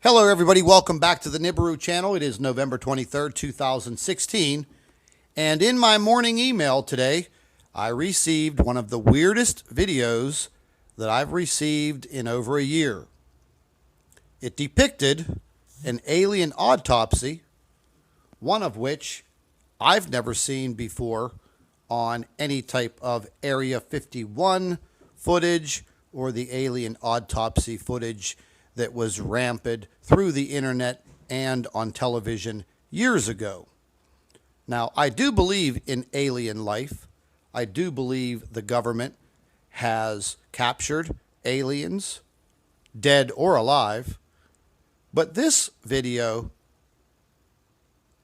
Hello everybody, welcome back to the Nibiru channel. It is November 23rd, 2016, and in my morning email today, I received one of the weirdest videos that I've received in over a year. It depicted an alien autopsy, one of which I've never seen before on any type of Area 51 footage or the alien autopsy footage that was rampant through the internet and on television years ago. Now, I do believe in alien life. I do believe the government has captured aliens, dead or alive. But this video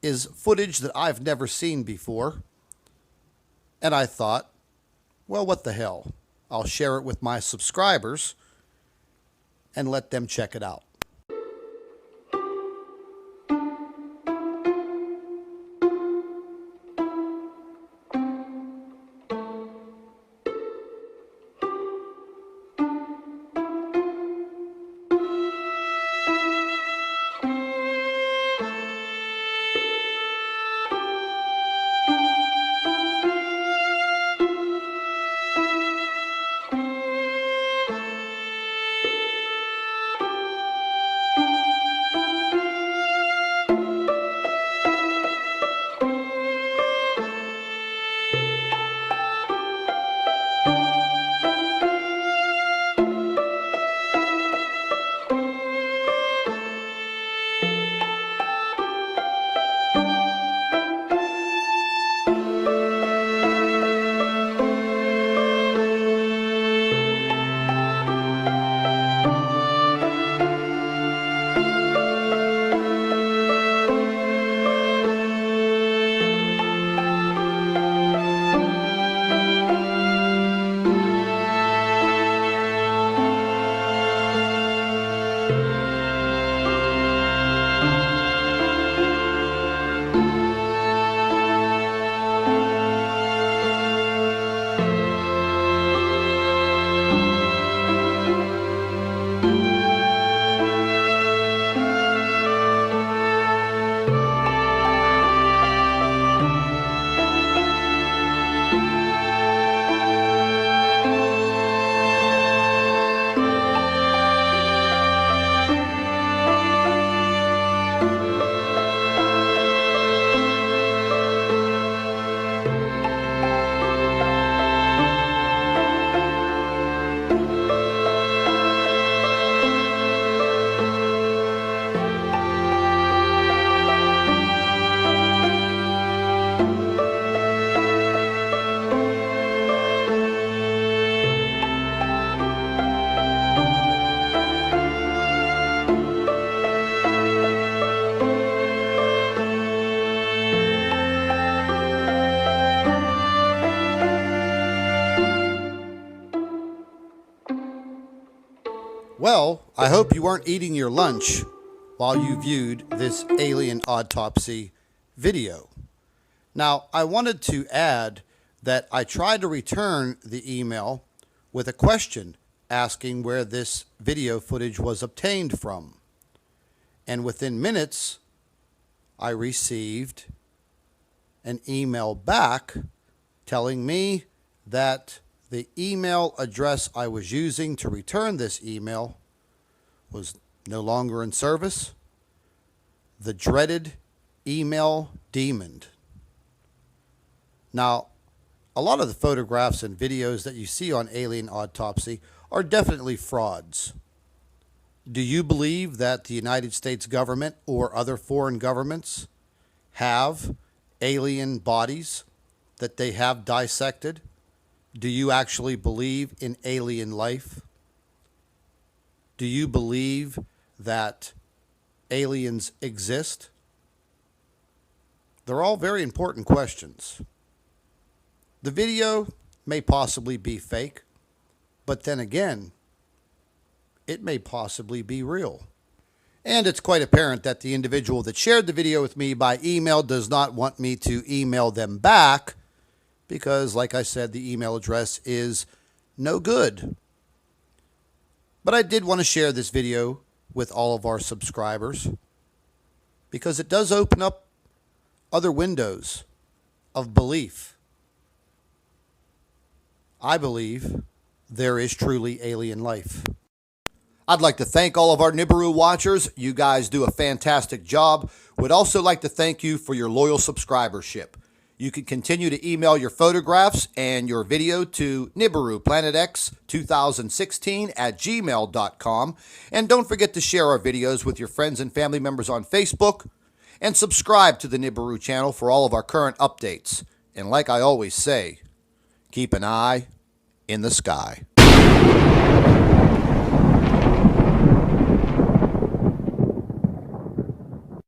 is footage that I've never seen before. And I thought, well, what the hell? I'll share it with my subscribers and let them check it out. Well, I hope you weren't eating your lunch while you viewed this alien autopsy video. Now, I wanted to add that I tried to return the email with a question asking where this video footage was obtained from. And within minutes, I received an email back telling me that the email address I was using to return this email was no longer in service. The dreaded email demon. Now, a lot of the photographs and videos that you see on alien autopsy are definitely frauds. Do you believe that the United States government or other foreign governments have alien bodies that they have dissected? Do you actually believe in alien life? Do you believe that aliens exist? They're all very important questions. The video may possibly be fake, but then again, it may possibly be real. And it's quite apparent that the individual that shared the video with me by email does not want me to email them back because, like I said, the email address is no good. But I did want to share this video with all of our subscribers because it does open up other windows of belief. I believe there is truly alien life. I'd like to thank all of our Nibiru watchers. You guys do a fantastic job. Would also like to thank you for your loyal subscribership. You can continue to email your photographs and your video to NibiruPlanetX2016@gmail.com. And don't forget to share our videos with your friends and family members on Facebook. And subscribe to the Nibiru channel for all of our current updates. And like I always say, keep an eye in the sky.